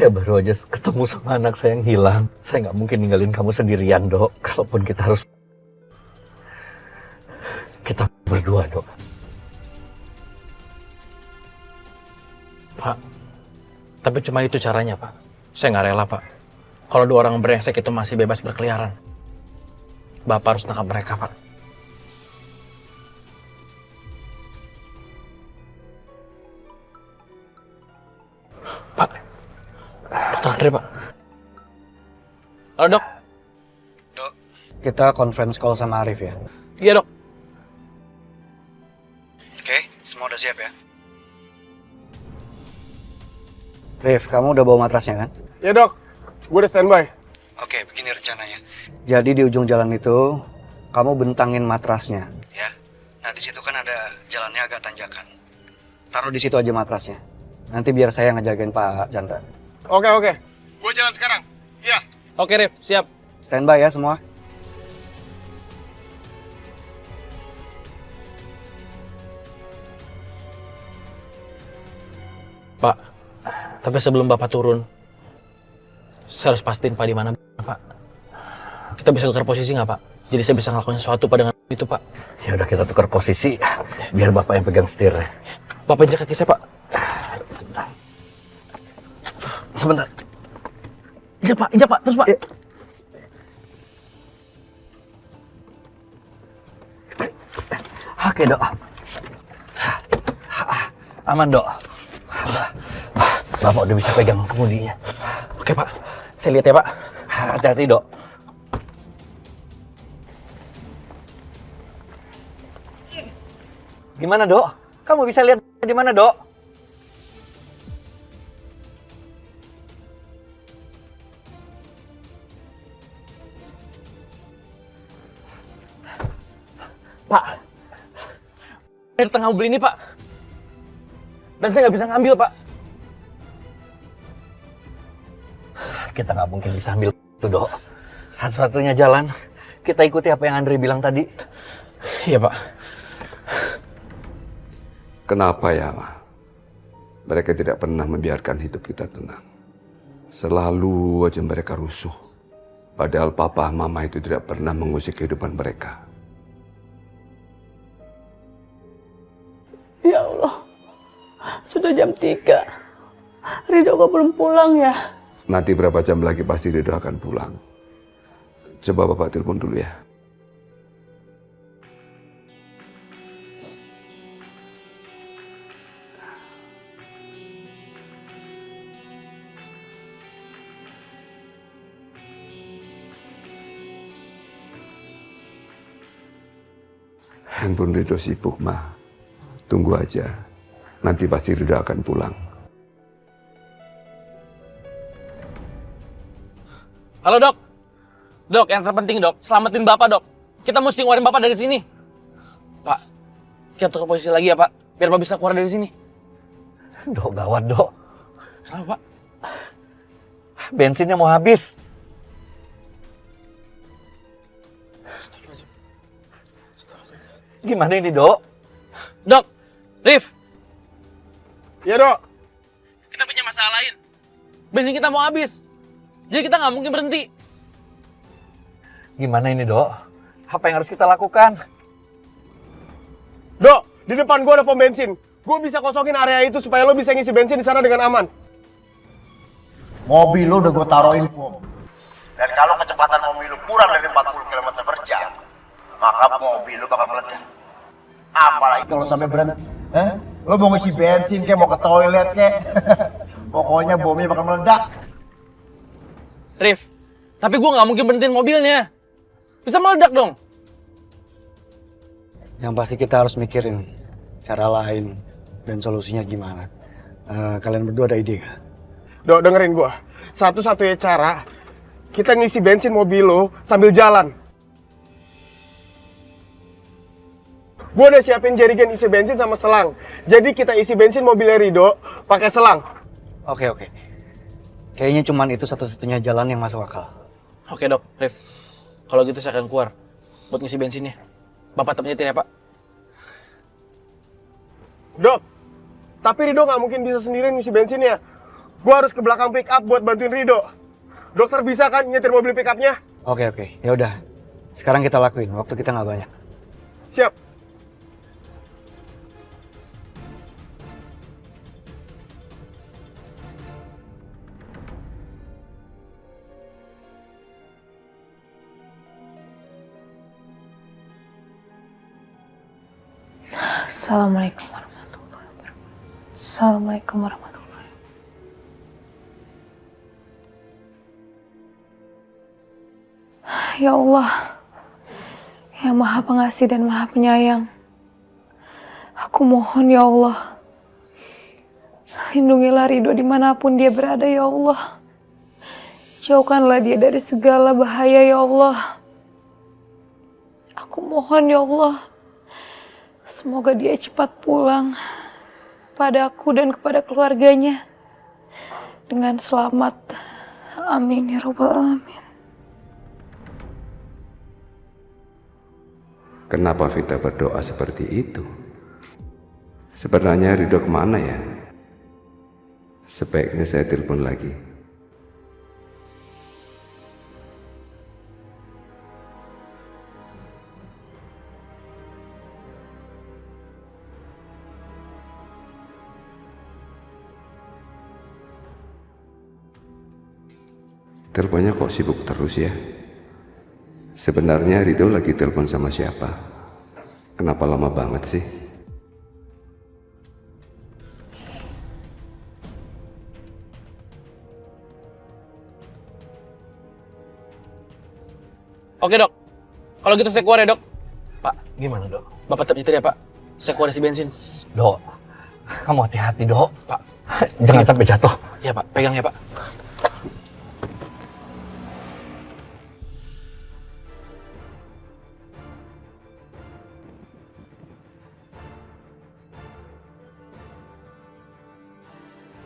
Saya baru aja ketemu sama anak saya yang hilang. Saya nggak mungkin ninggalin kamu sendirian, Dok. Kalaupun kita berdua, Dok. Pak, tapi cuma itu caranya, Pak. Saya nggak rela, Pak. Kalau dua orang brengsek itu masih bebas berkeliaran. Bapak harus tangkap mereka, Pak. Pak, Dokter Andre, Pak. Halo, Dok. Dok, kita conference call sama Arif ya? Iya, Dok. Oke, semua udah siap ya? Rif, kamu udah bawa matrasnya kan? Ya dok, gue udah standby. Oke, begini rencananya. Jadi di ujung jalan itu, kamu bentangin matrasnya. Ya, nah di situ kan ada jalannya agak tanjakan. Taruh di situ aja matrasnya. Nanti biar saya ngejagain Pak Chandra. Oke. Gue jalan sekarang. Iya. Oke, Rif. Siap. Standby ya semua. Pak, tapi sebelum Bapak turun, saya harus pastiin Pak di mana, Pak. Kita bisa tukar posisi nggak, Pak? Jadi saya bisa ngelakuin sesuatu Pak dengan itu, Pak. Ya udah, kita tukar posisi. Biar Bapak yang pegang setir. Bapak injak kaki saya, Pak. Sebentar. Injak, Pak. Terus, Pak. Ya. Oke, Dok. Aman, Dok. Bapak udah bisa pegang kemudinya. Oke, Pak. Saya lihat ya, Pak. Hati-hati, Dok. Gimana, Dok? Kamu bisa lihat di mana, Dok? Pak. Dari tengah mobil ini, Pak. Dan saya nggak bisa ngambil, Pak. Kita nggak mungkin bisa ambil itu, Dok. Satu-satunya jalan, kita ikuti apa yang Andre bilang tadi. Iya, Pak. Kenapa ya, mereka tidak pernah membiarkan hidup kita tenang. Selalu aja mereka rusuh. Padahal papa mama itu tidak pernah mengusik kehidupan mereka. Ya Allah, sudah jam 3. Ridho kok belum pulang ya? Nanti berapa jam lagi pasti Ridho akan pulang. Coba Bapak telepon dulu ya. Handphone Ridho sibuk, Ma. Tunggu aja. Nanti pasti Ridho akan pulang. Halo, Dok. Dok, yang terpenting, Dok. Selamatin Bapak, Dok. Kita mesti ngeluarin Bapak dari sini. Pak, kita tukar posisi lagi ya, Pak. Biar Bapak bisa keluar dari sini. Dok, gawat, Dok. Kenapa, Pak? Bensinnya mau habis. Gimana ini, Dok? Dok, Rif, Ya dok. kita punya masalah lain. Bensin kita mau habis. Jadi kita nggak mungkin berhenti. Gimana ini, Dok? Apa yang harus kita lakukan? Dok, di depan gue ada pom bensin. Gue bisa kosongin area itu supaya lo bisa ngisi bensin di sana dengan aman. Mobil lu udah gue taruhin pom. Dan kalau kecepatan mobil lu kurang dari 40 km per jam, maka mobil lu bakal meledak. Apalagi kalau sampai berhenti. Lu mau ngisi bensin kayak mau ke toilet kayak. Pokoknya bomnya bakal meledak. Rif, tapi gue nggak mungkin berhentiin mobilnya. Bisa meledak dong. Yang pasti kita harus mikirin cara lain dan solusinya gimana. Kalian berdua ada ide gak? Dok, dengerin gue. Satu-satunya cara, kita ngisi bensin mobil lo sambil jalan. Gue udah siapin jerigen isi bensin sama selang. Jadi kita isi bensin mobilnya Ridho pakai selang. Oke. Kayaknya cuman itu satu-satunya jalan yang masuk akal. Oke, Dok, Rif. Kalau gitu saya akan keluar buat ngisi bensinnya. Bapak tetap nyetir ya, Pak? Dok, tapi Ridho nggak mungkin bisa sendirian ngisi bensinnya. Gua harus ke belakang pick up buat bantuin Rido. Dokter bisa kan nyetir mobil pick up-nya? Oke, ya udah. Sekarang kita lakuin, waktu kita nggak banyak. Siap. Assalamualaikum warahmatullahi wabarakatuh. Assalamualaikum warahmatullahi wabarakatuh. Ya Allah, yang Maha Pengasih dan Maha Penyayang, aku mohon ya Allah, lindungilah Rido dimanapun dia berada ya Allah. Jauhkanlah dia dari segala bahaya ya Allah. Aku mohon ya Allah, semoga dia cepat pulang padaku dan kepada keluarganya dengan selamat. Amin ya Rabbal Alamin. Kenapa Vita berdoa seperti itu? Sebenarnya Ridho kemana ya? Sebaiknya saya telepon lagi. Teleponnya kok sibuk terus ya? Sebenarnya Ridho lagi telepon sama siapa? Kenapa lama banget sih? Oke dok, kalau gitu saya keluar ya dok. Pak, gimana dok? Bapak tetap nyetir ya pak, saya keluar isi bensin. Dok, kamu hati-hati dok. Pak, jangan sampai jatuh. Ya pak, pegang ya pak.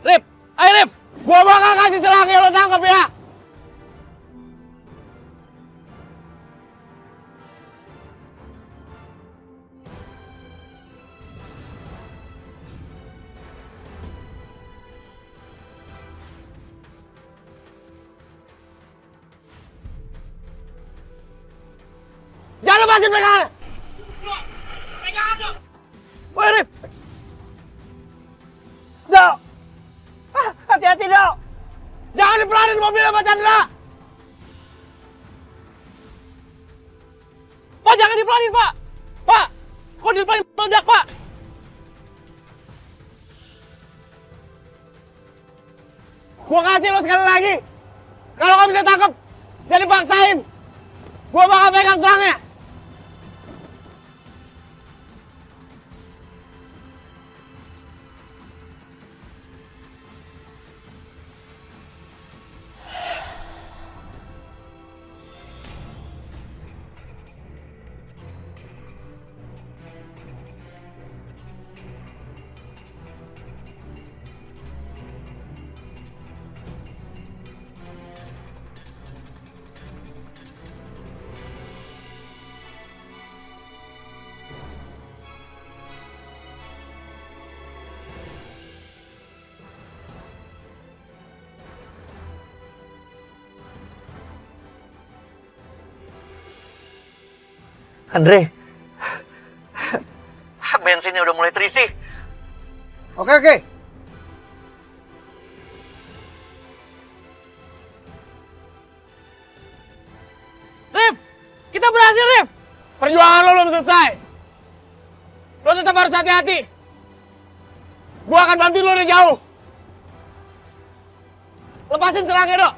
Rif, ayo Rif. Gua bakal kasih selangnya, lo tangkap ya. Jangan lepasin pegangan. Pegangan dok. Woi Rif. Dok. Hati-hati dok. Jangan dipelanin mobilnya Pak Chandra. Pak jangan dipelanin pak. Pak, kok dipelanin meledak pak? Gua kasih lo sekali lagi. Kalau nggak bisa tangkap, jadi paksain. Gua bakal pegang selangnya. Andre, bensinnya udah mulai terisi. Oke. Rif, kita berhasil Rif. Perjuangan lo belum selesai. Lo tetap harus hati-hati. Gua akan bantuin lo dari jauh. Lepasin selangnya, Dok.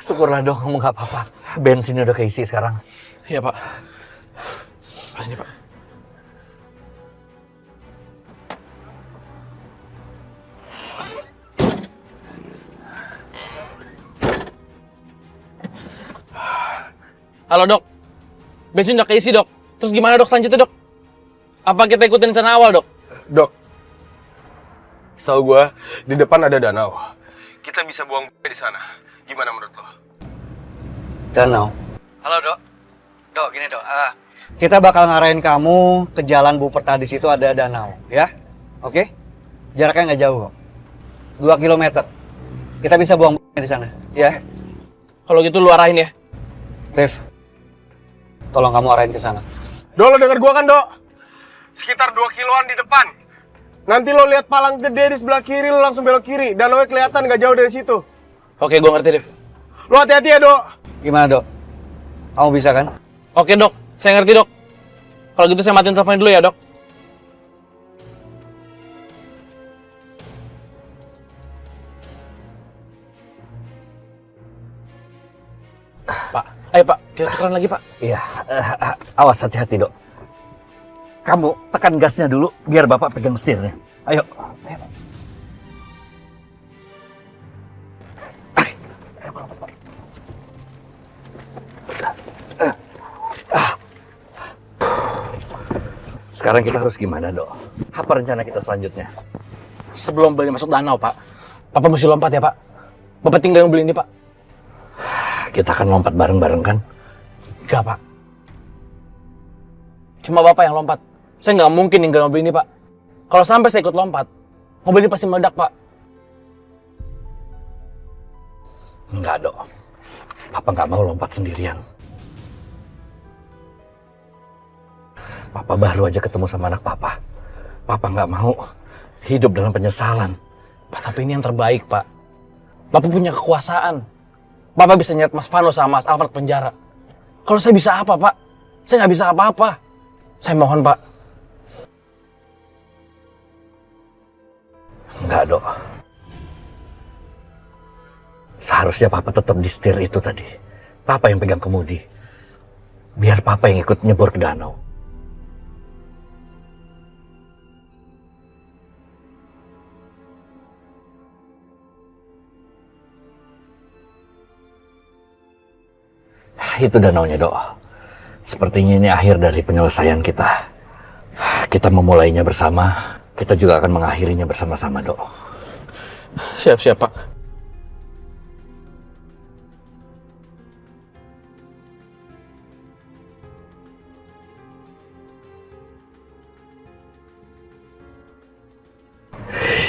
Syukurlah dong kamu nggak apa-apa. Bensinnya udah keisi sekarang. Iya pak. Pas ini pak. Halo dok, bensin udah keisi dok. Terus gimana dok selanjutnya dok? Apa kita ikutin rencana awal dok? Dok, setahu gua di depan ada danau. Kita bisa buang di sana. Gimana menurut lo? Danau. Halo dok. Dok, gini dok. Kita bakal ngarahin kamu ke jalan Buperta, di situ ada danau, ya? Oke? Jaraknya nggak jauh kok. 2 kilometer. Kita bisa buang di sana, ya? Kalau gitu lu arahin ya. Rif, tolong kamu arahin ke sana. Dok, lo denger gua kan, Dok? Sekitar 2 kiloan di depan. Nanti lo lihat palang gede di sebelah kiri, lo langsung belok kiri. Danaunya kelihatan nggak jauh dari situ. Oke, gue ngerti Rif. Lo hati-hati ya, Dok. Gimana dok? Kamu bisa kan? Oke dok, saya ngerti dok. Kalau gitu saya matiin teleponnya dulu ya dok. Pak, ayo pak, kita tukeran lagi pak. Iya, awas hati-hati dok. Kamu tekan gasnya dulu, biar bapak pegang setirnya. Ayo. Sekarang kita harus gimana dok? Apa rencana kita selanjutnya? Sebelum beli masuk danau pak, papa mesti lompat ya pak. Bapak tinggal beli ini pak. Kita akan lompat bareng-bareng kan? Enggak pak. Cuma bapak yang lompat. Saya nggak mungkin ninggal mobil ini pak. Kalau sampai saya ikut lompat, mobil ini pasti meledak pak. Enggak dok. Papa nggak mau lompat sendirian. Papa baru aja ketemu sama anak papa. Papa nggak mau hidup dalam penyesalan. Pak, tapi ini yang terbaik pak. Bapak punya kekuasaan. Bapak bisa nyeret Mas Vano sama Mas Alfred penjara. Kalau saya bisa apa pak? Saya nggak bisa apa-apa. Saya mohon pak. Enggak dok. Seharusnya papa tetap di setir itu tadi. Papa yang pegang kemudi. Biar papa yang ikut nyebur ke danau. Itu danaunya dok. Sepertinya ini akhir dari penyelesaian kita. Kita memulainya bersama. Kita juga akan mengakhirinya bersama-sama dok. Siap-siap pak.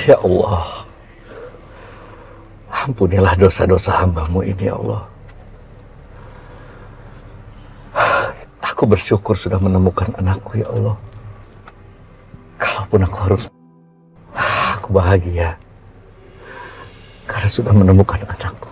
Ya Allah. Ampunilah dosa-dosa hamba-Mu ini ya Allah. Aku bersyukur sudah menemukan anakku ya Allah. Kalaupun aku harus, aku bahagia karena sudah menemukan anakku.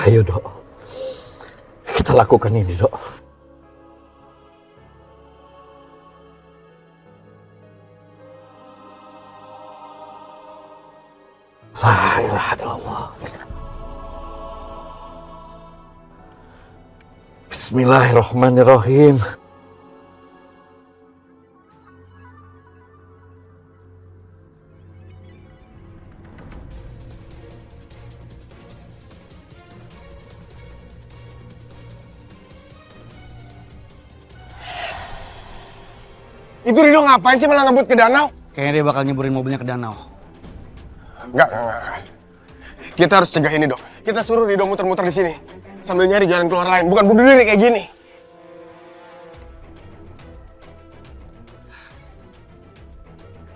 Ayo dok, kita lakukan ini dok. La ilaha illallah. Bismillahirrahmanirrahim. Itu Rido ngapain sih malah ngebut ke danau? Kayaknya dia bakal nyeburin mobilnya ke danau. Enggak. Kita harus cegah ini, Dok. Kita suruh Rido muter-muter di sini sambil nyari jalan keluar lain, bukan bunuh diri kayak gini.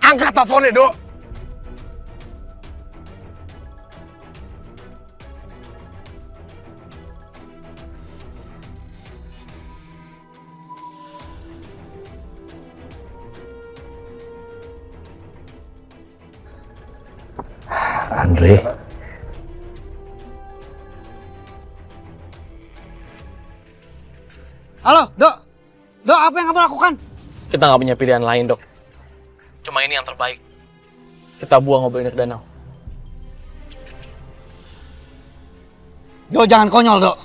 Angkat teleponnya, Dok. Andre. Halo, Dok. Dok, apa yang kamu lakukan? Kita nggak punya pilihan lain, Dok. Cuma ini yang terbaik. Kita buang mobil ini ke danau. Dok, jangan konyol, Dok.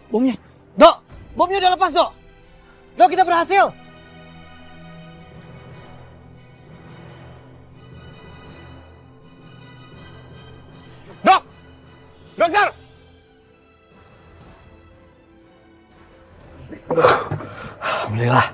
Bomnya. Dok, bomnya udah lepas, Dok. Dok, kita berhasil. Dok! Dokter! Alhamdulillah.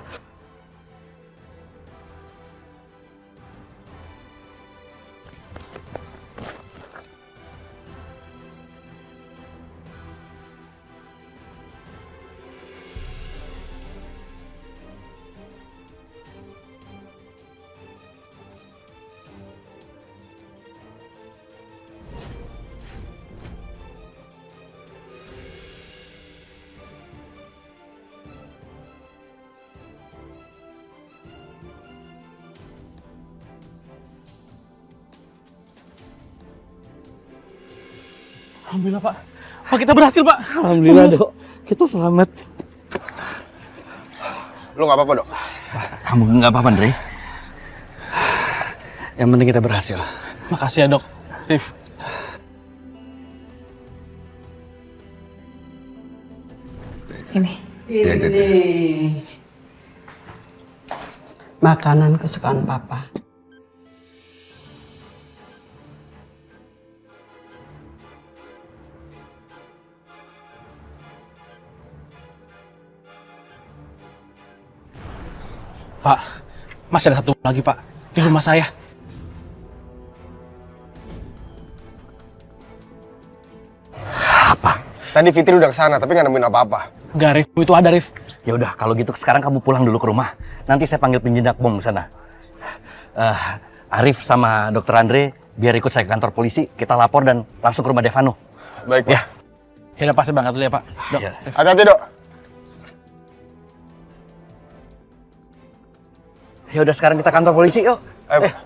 Alhamdulillah, Pak. Pak, kita berhasil, Pak. Alhamdulillah, Dok. Kita selamat. Lu nggak apa-apa, Dok? Kamu nggak apa-apa, Andre? Yang penting kita berhasil. Makasih ya, Dok. Rif. Ini. Makanan kesukaan Papa. Pak, masih ada satu lagi, Pak. Di rumah saya. Apa? Tadi Fitri udah kesana, tapi nggak nemuin apa-apa. Enggak, Rif. Itu ada, Rif. Ya udah, kalau gitu sekarang kamu pulang dulu ke rumah. Nanti saya panggil penjinak bom ke sana. Arif sama Dokter Andre biar ikut saya ke kantor polisi. Kita lapor dan langsung ke rumah Devano. Baik, Pak. Ya. Ya udah, pasti berangkat dulu ya, Pak. Dok. Ya. Hati-hati, Dok. Ya udah, sekarang kita kantor polisi, yuk. Ayo, Pak.